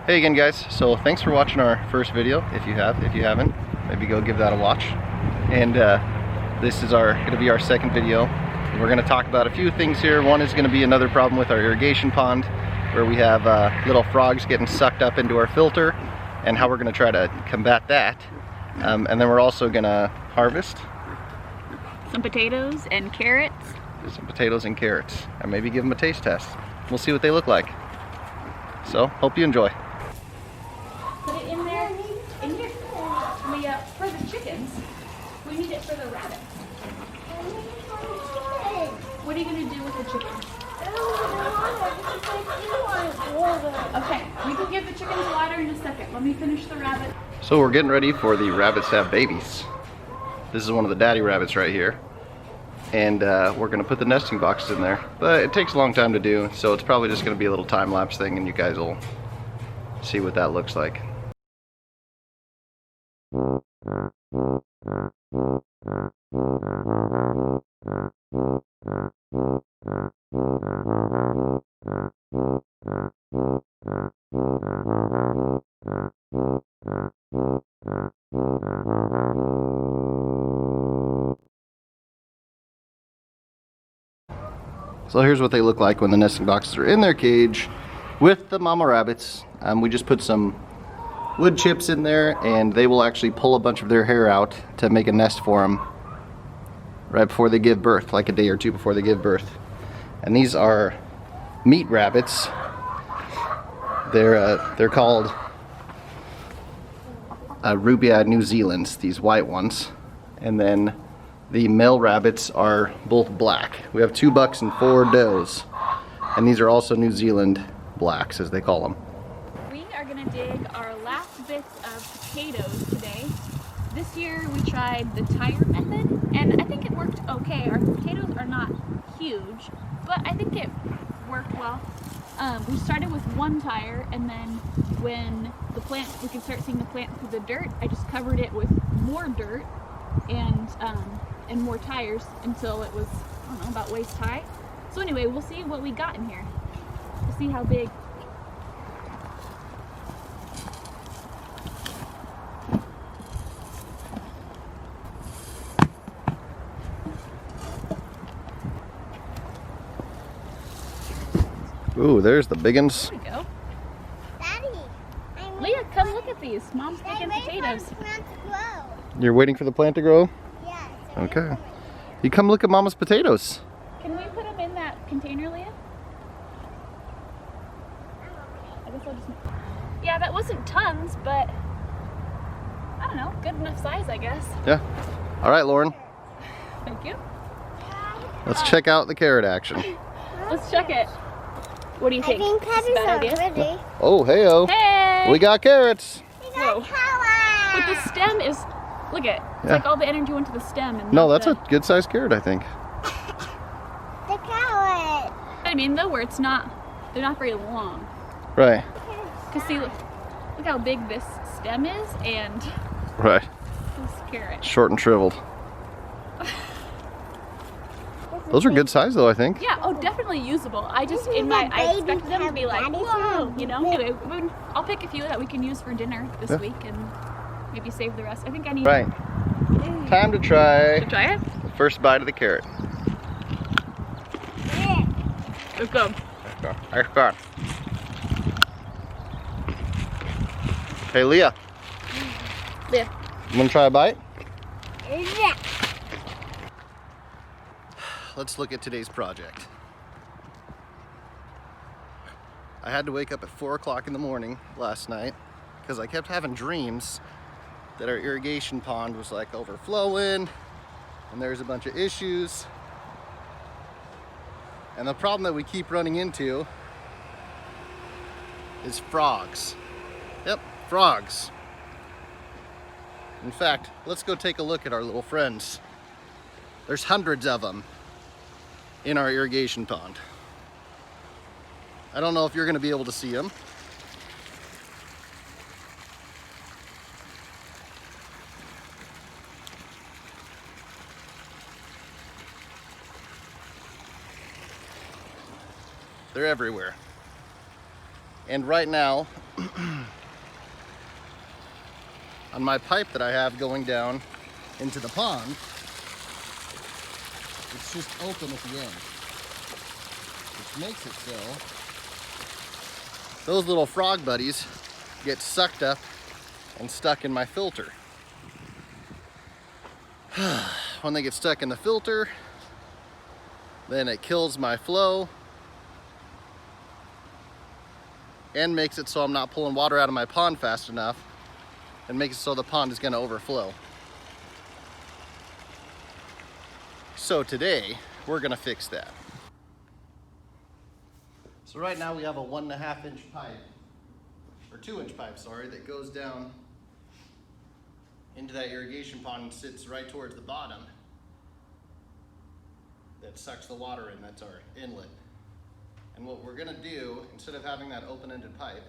Hey again guys, so thanks for watching our first video. If you haven't, maybe go give that a watch. And this is going to be our second video. We're going to talk about a few things here. One is going to be another problem with our irrigation pond, where we have little frogs getting sucked up into our filter, and how we're going to try to combat that. And then we're also going to harvest some potatoes and carrots. And maybe give them a taste test. We'll see what they look like. So, hope you enjoy. Put it in there. For the chickens, we need it for the rabbits. What are you going to do with the chickens? Okay, we can give the chickens water in a second. Let me finish the rabbit. So we're getting ready for the rabbits to have babies. This is one of the daddy rabbits right here. And we're going to put the nesting boxes in there. But it takes a long time to do, so it's probably just going to be a little time-lapse thing, and you guys will see what that looks like. So here's what they look like when the nesting boxes are in their cage with the mama rabbits. We just put some wood chips in there, and they will actually pull a bunch of their hair out to make a nest for them right before they give birth, like a day or two before they give birth. And these are meat rabbits. They're called Rubia New Zealand's, these white ones. And then the male rabbits are both black. We have 2 bucks and 4 does. And these are also New Zealand blacks, as they call them. We are going to dig our last bits of potatoes today. This year we tried the tire method, and I think it worked okay. Our potatoes are not huge, but I think it worked well. We started with 1 tire, and then when we could start seeing the plant through the dirt, I just covered it with more dirt and more tires until it was, I don't know, about waist high. So anyway, we'll see what we got in here. We'll see how big. Ooh, there's the big ones. There we go. Daddy, Leah, come look at these. Mom's picking potatoes. You're waiting for the plant to grow? Yes. Okay. You come look at Mama's potatoes. Can we put them in that container, Leah? I guess I'll just... Yeah, that wasn't tons, but I don't know, good enough size, I guess. Yeah. All right, Lauren. Thank you. Let's check out the carrot action. Let's check it. What do you think? I think Is this a bad idea? ready. Oh, hey-oh. Hey! We got carrots. Whoa. But the stem is, look at, it's like all the energy went to the stem. And No, that's a good sized carrot, I think. The carrot. I mean, though, where it's not, they're not very long. Right. Because see, look how big this stem is, and Right. this carrot. Short and shriveled. Those are good size though, I think. Yeah, oh, definitely usable. I just, This is I a expected them to be like, baby whoa, carrot. you know? Anyway, I'll pick a few that we can use for dinner this week and maybe save the rest. I think I need... Right. Time to try To try it? the first bite of the carrot. Let's go. Let's go. Hey, Leah. Yeah. You want to try a bite? Yeah. Let's look at today's project. I had to wake up at 4 o'clock in the morning last night because I kept having dreams that our irrigation pond was like overflowing and there's a bunch of issues. And the problem that we keep running into is frogs. Yep, frogs. In fact, let's go take a look at our little friends. There's hundreds of them in our irrigation pond. I don't know if you're going to be able to see them. They're everywhere. And right now, On my pipe that I have going down into the pond, it's just open at the end, which makes it so those little frog buddies get sucked up and stuck in my filter. When they get stuck in the filter, then it kills my flow and makes it so I'm not pulling water out of my pond fast enough, and makes it so the pond is going to overflow. So today we're going to fix that. So right now we have a 1.5 inch pipe, or 2 inch pipe, sorry, that goes down into that irrigation pond and sits right towards the bottom. That sucks the water in, that's our inlet. And what we're gonna do, instead of having that open-ended pipe,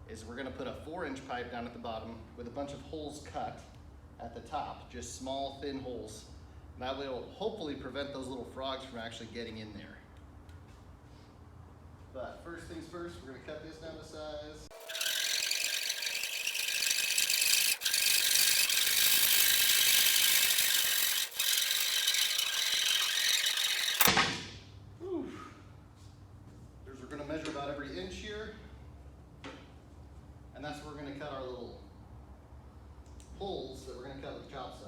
is we're gonna put a 4 inch pipe down at the bottom with a bunch of holes cut at the top, just small, thin holes. And that will hopefully prevent those little frogs from actually getting in there. But first things first, we're gonna cut this down to size. We're going to measure about every inch here, and that's where we're going to cut our little holes that we're going to cut with the chop saw.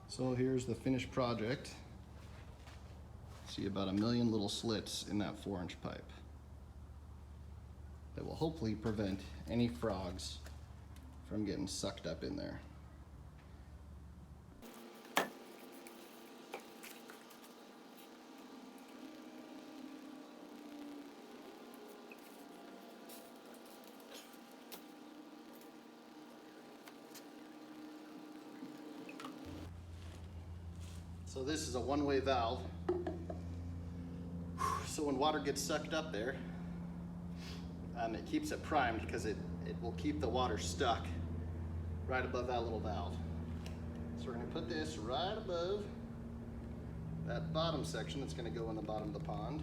So here's the finished project. See about 1 million little slits in that 4 inch pipe that will hopefully prevent any frogs from getting sucked up in there. So this is a one-way valve. So when water gets sucked up there, it keeps it primed because it will keep the water stuck right above that little valve. So we're going to put this right above that bottom section that's going to go in the bottom of the pond.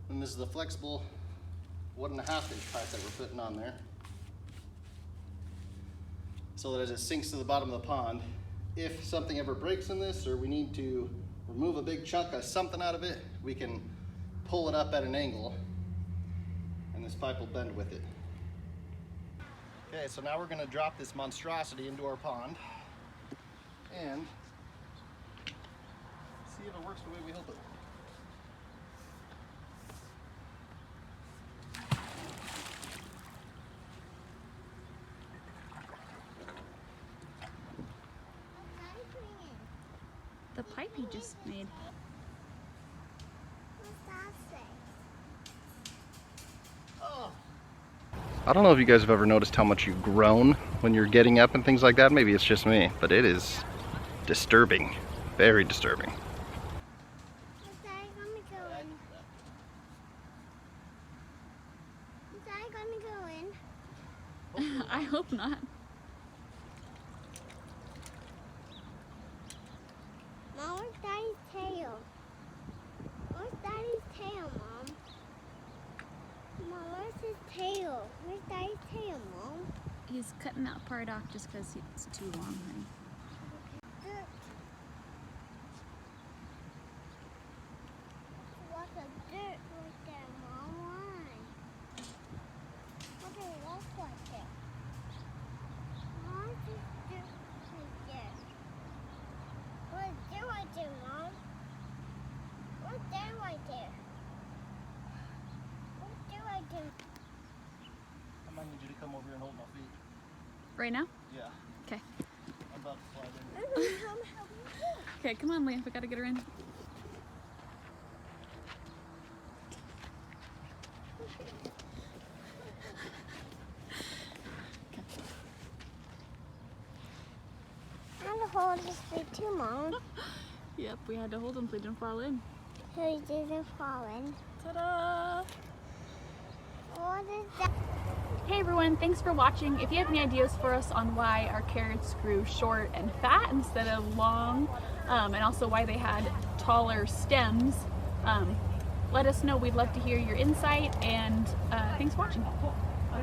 And this is the flexible 1.5 inch pipe that we're putting on there, so that as it sinks to the bottom of the pond, if something ever breaks in this or we need to remove a big chunk of something out of it, we can pull it up at an angle and this pipe will bend with it. Okay, so now we're going to drop this monstrosity into our pond and see if it works the way we hope it will. The pipe you just made. What's that say? Oh. I don't know if you guys have ever noticed how much you groan when you're getting up and things like that. Maybe it's just me, but it is disturbing. Very disturbing. Is that gonna go in? Is that gonna go in? I hope not. Mom, where's Daddy's tail? Where's Daddy's tail, Mom? Mom, where's his tail? Where's Daddy's tail, Mom? He's cutting that part off just because it's too long, honey. right now? Yeah. Okay. I'm about to slide in. Okay, come on, Leah. We gotta get her in. And hold his feet too, Mom. Yep, we had to hold him so he didn't fall in. So he doesn't fall in. Ta-da! What is that? Hey everyone, thanks for watching. If you have any ideas for us on why our carrots grew short and fat instead of long, and also why they had taller stems, let us know. We'd love to hear your insight, and thanks for watching.